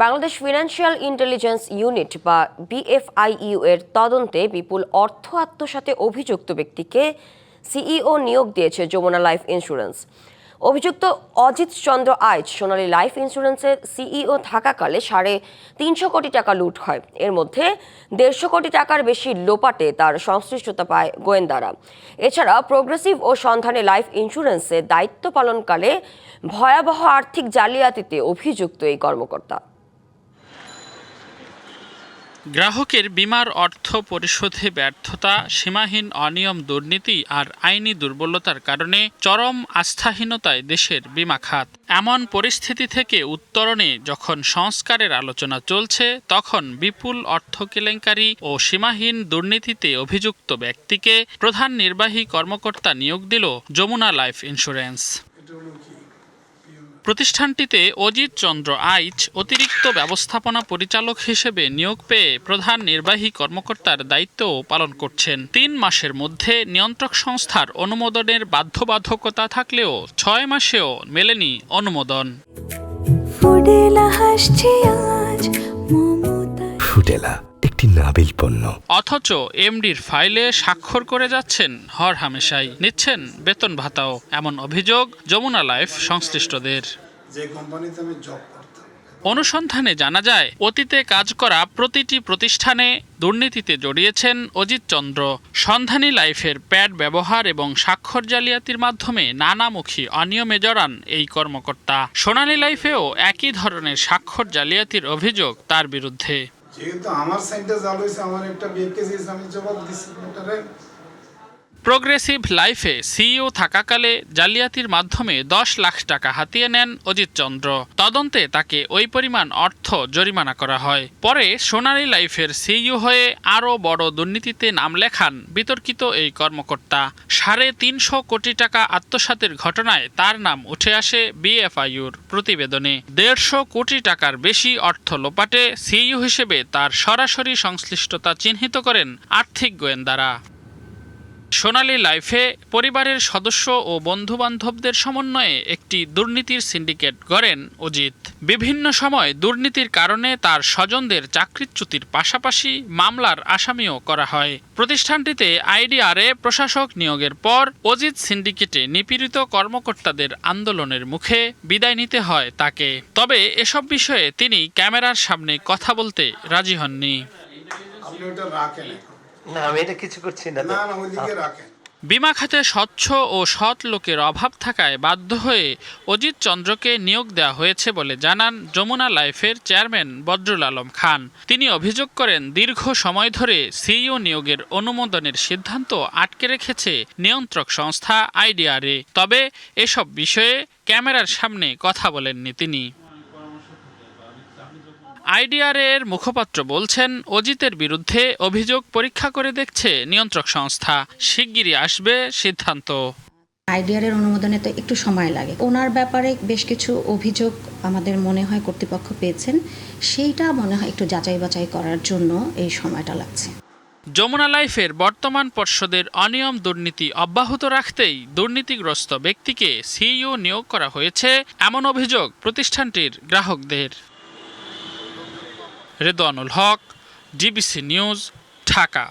Bangladesh financial intelligence unit বা BFIU এর তদন্তে বিপুল অর্থ আত্মসাতে অভিযুক্ত ব্যক্তিকে সিইও নিয়োগ দিয়েছে যমুনা লাইফ ইন্স্যুরেন্স। অভিযুক্ত অজিত চন্দ্র আইচ সোনালী লাইফ ইন্স্যুরেন্সের সিইও থাকাকালে 350 কোটি টাকা লুট হয়। এর মধ্যে 150 কোটি টাকার বেশি লোপাটে তার সংশ্লিষ্টতা পায় গোয়েন্দারা। এছাড়া প্রোগ্রেসিভ ও সন্ধানী লাইফ ইন্স্যুরেন্সে দায়িত্ব পালনকালে ভয়াবহ আর্থিক জালিয়াতিতে অভিযুক্ত এই কর্মকর্তা। গ্রাহকের বীমার অর্থ পরিশোধে ব্যর্থতা, সীমাহীন অনিয়ম, দুর্নীতি আর আইনি দুর্বলতার কারণে চরম আস্থাহীনতায় দেশের বীমা খাত। এমন পরিস্থিতি থেকে উত্তরণে যখন সংস্কারের আলোচনা চলছে, তখন বিপুল অর্থ কেলেঙ্কারি ও সীমাহীন দুর্নীতিতে অভিযুক্ত ব্যক্তিকে প্রধান নির্বাহী কর্মকর্তা নিয়োগ দিল যমুনা লাইফ ইন্স্যুরেন্স। প্রতিষ্ঠানটিতে অজিত চন্দ্র আইচ অতিরিক্ত ব্যবস্থাপনা পরিচালক হিসেবে নিয়োগ পেয়ে প্রধান নির্বাহী কর্মকর্তার দায়িত্বও পালন করছেন। 3 মাসের মধ্যে নিয়ন্ত্রক সংস্থার অনুমোদনের বাধ্যবাধকতা থাকলেও 6 মাসেও মেলেনি অনুমোদন। ফুডেলা একটি নাবিল পণ্য, অথচ এমডির ফাইলে স্বাক্ষর করে যাচ্ছেন হরহামেশাই, নিচ্ছেন বেতন ভাতাও। এমন অভিযোগ যমুনা লাইফ সংশ্লিষ্টদের। অনুসন্ধানে জানা যায়, অতীতে কাজ করা প্রতিটি প্রতিষ্ঠানে দুর্নীতিতে জড়িয়েছেন অজিত চন্দ্র। সন্ধানী লাইফের প্যাড ব্যবহার এবং স্বাক্ষর জালিয়াতির মাধ্যমে নানামুখী অনিয়মে জড়ান এই কর্মকর্তা। সোনালী লাইফেও একই ধরনের স্বাক্ষর জালিয়াতির অভিযোগ তার বিরুদ্ধে। যেহেতু আমার সাইডটা জাল হয়েছে, আমার একটা বিএফকেসি আমি জবাব দিচ্ছি। প্রোগ্রেসিভ লাইফে সিইও থাকাকালে জালিয়াতির মাধ্যমে 10 লাখ টাকা হাতিয়ে নেন অজিত চন্দ্র। তদন্তে তাকে ওই পরিমাণ অর্থ জরিমানা করা হয়। পরে সোনালী লাইফের সিইও হয়ে আরও বড় দুর্নীতিতে নাম লেখান বিতর্কিত এই কর্মকর্তা। 350 কোটি টাকা আত্মসাতের ঘটনায় তার নাম উঠে আসে বিএফআইইউর প্রতিবেদনে। 150 কোটি টাকার বেশি অর্থ লোপাটে সিইও হিসেবে তার সরাসরি সংশ্লিষ্টতা চিহ্নিত করেন আর্থিক গোয়েন্দারা। সোনালী লাইফে পরিবারের সদস্য ও বন্ধুবান্ধবদের সমন্বয়ে একটি দুর্নীতির সিন্ডিকেট গড়েন অজিত। বিভিন্ন সময় দুর্নীতির কারণে তার স্বজনদের চাকরিচ্যুতির পাশাপাশি মামলার আসামিও করা হয়। প্রতিষ্ঠানটিতে আইডিআরএ প্রশাসক নিয়োগের পর অজিত সিন্ডিকেটে নিপীড়িত কর্মকর্তাদের আন্দোলনের মুখে বিদায় নিতে হয় তাকে। তবে এসব বিষয়ে তিনি ক্যামেরার সামনে কথা বলতে রাজি হননি। বীমা খাতে স্বচ্ছ ও সৎ লোকের অভাব থাকায় বাধ্য হয়ে অজিত চন্দ্রকে নিয়োগ দেওয়া হয়েছে বলে জানান যমুনা লাইফের চেয়ারম্যান বদরুল আলম খান। তিনি অভিযোগ করেন, দীর্ঘ সময় ধরে সিইও নিয়োগের অনুমোদনের সিদ্ধান্ত আটকে রেখেছে নিয়ন্ত্রক সংস্থা আইডিআরএ। তবে এসব বিষয়ে ক্যামেরার সামনে কথা বলেননি তিনি। আইডিআরএ এর মুখপাত্র বলছেন, অজিতের বিরুদ্ধে অভিযোগ পরীক্ষা করে দেখছে নিয়ন্ত্রক সংস্থা। শিগগিরই আসবে সিদ্ধান্ত। আইডিআরএ এর অনুমোদনে তো একটু সময় লাগে। ওনার ব্যাপারে বেশ কিছু অভিযোগ আমাদের মনে হয় কর্তৃপক্ষ পেয়েছেন, সেইটা মনে হয় একটু যাচাই বাছাই করার জন্য এই সময়টা লাগছে। যমুনা লাইফের বর্তমান পর্ষদের অনিয়ম দুর্নীতি অব্যাহত রাখতেই দুর্নীতিগ্রস্ত ব্যক্তিকে সিইও নিয়োগ করা হয়েছে, এমন অভিযোগ প্রতিষ্ঠানটির গ্রাহকদের। রেদওয়ানুল হক, ডিবিসি নিউজ, ঢাকা।